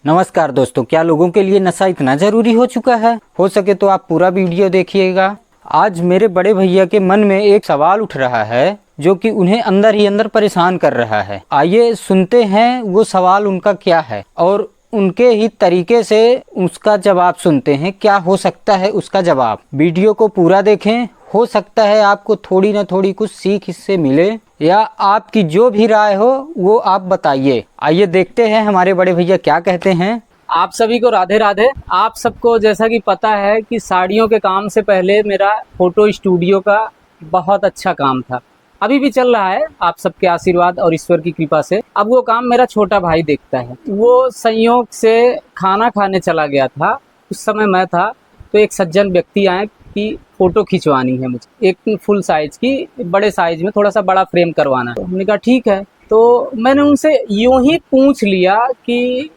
नमस्कार दोस्तों, क्या लोगों के लिए नशा इतना ज़रूरी हो चुका है? हो सके तो आप पूरा वीडियो देखिएगा। आज मेरे बड़े भैया के मन में एक सवाल उठ रहा है जो कि उन्हें अंदर ही अंदर परेशान कर रहा है। आइए सुनते हैं वो सवाल उनका क्या है और उनके ही तरीके से उसका जवाब सुनते हैं। क्या हो सकता है उसका जवाब? वीडियो को पूरा देखें, हो सकता है आपको थोड़ी ना थोड़ी कुछ सीख इससे मिले या आपकी जो भी राय हो वो आप बताइए। आइए देखते हैं हमारे बड़े भैया क्या कहते हैं। आप सभी को राधे राधे। आप सबको जैसा कि पता है कि साड़ियों के काम से पहले मेरा फोटो स्टूडियो का बहुत अच्छा काम था, अभी भी चल रहा है आप सबके आशीर्वाद और ईश्वर की कृपा से। अब वो काम मेरा छोटा भाई देखता है। वो संयोग से खाना खाने चला गया था, उस समय मैं था, तो एक सज्जन व्यक्ति आए कि फोटो खिंचवानी है मुझे, एक फुल साइज की, बड़े साइज में थोड़ा सा बड़ा फ्रेम करवाना है। तो हमने कहा ठीक है। तो मैंने उनसे यूं ही पूछ लिया कि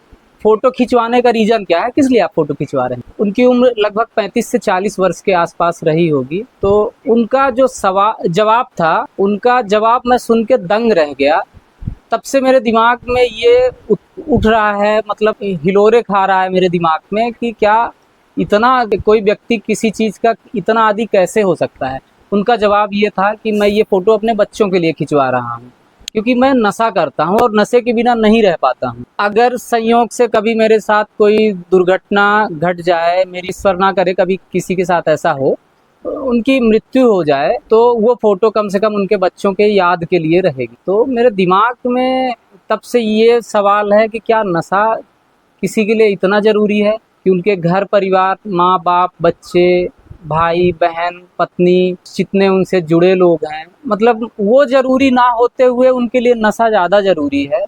फोटो खिंचवाने का रीजन क्या है, किस लिए आप फोटो खिंचवा रहे हैं। उनकी उम्र लगभग 35 से 40 वर्ष के आसपास रही होगी। तो उनका जो जवाब था, उनका जवाब मैं सुन के दंग रह गया। तब से मेरे दिमाग में ये उठ रहा है, मतलब हिलोरे खा रहा है मेरे दिमाग में कि क्या इतना कोई व्यक्ति किसी चीज का इतना आदी कैसे हो सकता है। उनका जवाब ये था कि मैं ये फोटो अपने बच्चों के लिए खिंचवा रहा हूँ, क्योंकि मैं नशा करता हूँ और नशे के बिना नहीं रह पाता हूँ। अगर संयोग से कभी मेरे साथ कोई दुर्घटना घट जाए, मेरी ईश्वर ना करे कभी किसी के साथ ऐसा हो, उनकी मृत्यु हो जाए, तो वो फोटो कम से कम उनके बच्चों के याद के लिए रहेगी। तो मेरे दिमाग में तब से ये सवाल है कि क्या नशा किसी के लिए इतना जरूरी है कि उनके घर परिवार, माँ बाप, बच्चे, भाई बहन, पत्नी, जितने उनसे जुड़े लोग हैं, मतलब वो जरूरी ना होते हुए उनके लिए नशा ज़्यादा जरूरी है।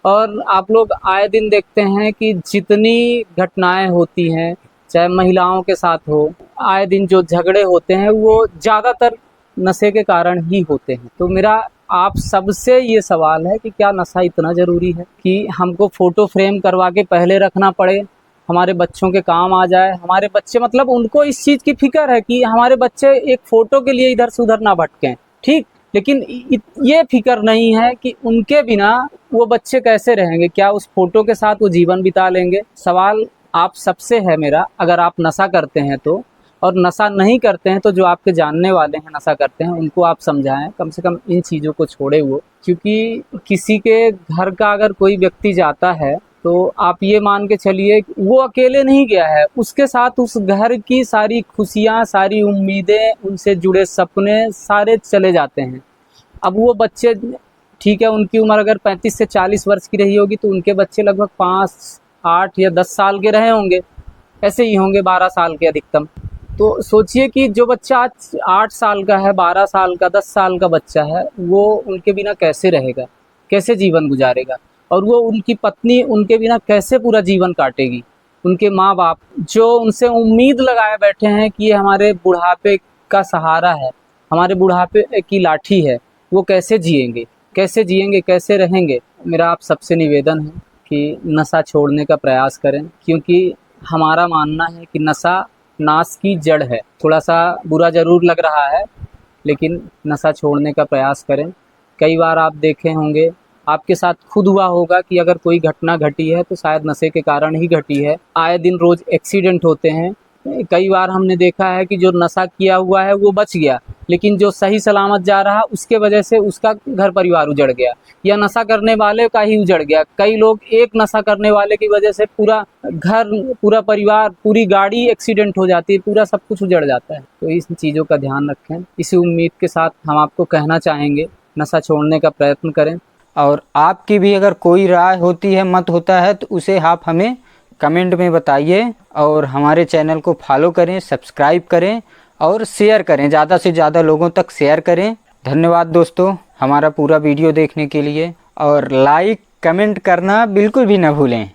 और आप लोग आए दिन देखते हैं कि जितनी घटनाएं होती हैं, चाहे महिलाओं के साथ हो, आए दिन जो झगड़े होते हैं वो ज़्यादातर नशे के कारण ही होते हैं। तो मेरा आप सबसे ये सवाल है कि क्या नशा इतना ज़रूरी है कि हमको फ़ोटो फ्रेम करवा के पहले रखना पड़े, हमारे बच्चों के काम आ जाए। हमारे बच्चे, मतलब उनको इस चीज़ की फिक्र है कि हमारे बच्चे एक फ़ोटो के लिए इधर से उधर ना भटकें, ठीक, लेकिन ये फिक्र नहीं है कि उनके बिना वो बच्चे कैसे रहेंगे, क्या उस फोटो के साथ वो जीवन बिता लेंगे। सवाल आप सबसे है मेरा, अगर आप नशा करते हैं तो, और नशा नहीं करते हैं तो जो आपके जानने वाले हैं नशा करते हैं उनको आप समझाएं कम से कम इन चीज़ों को छोड़े वो। क्योंकि किसी के घर का अगर कोई व्यक्ति जाता है तो आप ये मान के चलिए वो अकेले नहीं गया है, उसके साथ उस घर की सारी खुशियाँ, सारी उम्मीदें, उनसे जुड़े सपने सारे चले जाते हैं। अब वो बच्चे, ठीक है, उनकी उम्र अगर 35 से 40 वर्ष की रही होगी तो उनके बच्चे लगभग 5, 8 या 10 साल के रहे होंगे, ऐसे ही होंगे 12 साल के अधिकतम। तो सोचिए कि जो बच्चा आज 8 साल का है, 12 साल का, 10 साल का बच्चा है, वो उनके बिना कैसे रहेगा, कैसे जीवन गुजारेगा, और वो उनकी पत्नी उनके बिना कैसे पूरा जीवन काटेगी। उनके माँ बाप जो उनसे उम्मीद लगाए बैठे हैं कि ये हमारे बुढ़ापे का सहारा है, हमारे बुढ़ापे की लाठी है, वो कैसे जिएंगे, कैसे जिएंगे, कैसे रहेंगे। मेरा आप सबसे निवेदन है कि नशा छोड़ने का प्रयास करें, क्योंकि हमारा मानना है कि नशा नाश की जड़ है। थोड़ा सा बुरा ज़रूर लग रहा है, लेकिन नशा छोड़ने का प्रयास करें। कई बार आप देखे होंगे, आपके साथ खुद हुआ होगा कि अगर कोई घटना घटी है तो शायद नशे के कारण ही घटी है। आए दिन रोज़ एक्सीडेंट होते हैं। कई बार हमने देखा है कि जो नशा किया हुआ है वो बच गया, लेकिन जो सही सलामत जा रहा उसके वजह से उसका घर परिवार उजड़ गया, या नशा करने वाले का ही उजड़ गया। कई लोग एक नशा करने वाले की वजह से पूरा घर, पूरा परिवार, पूरी गाड़ी एक्सीडेंट हो जाती है, पूरा सब कुछ उजड़ जाता है। तो इन चीज़ों का ध्यान रखें। इसी उम्मीद के साथ हम आपको कहना चाहेंगे, नशा छोड़ने का प्रयत्न करें। और आपकी भी अगर कोई राय होती है, मत होता है, तो उसे आप हमें कमेंट में बताइए। और हमारे चैनल को फॉलो करें, सब्सक्राइब करें और शेयर करें, ज़्यादा से ज़्यादा लोगों तक शेयर करें। धन्यवाद दोस्तों हमारा पूरा वीडियो देखने के लिए, और लाइक कमेंट करना बिल्कुल भी ना भूलें।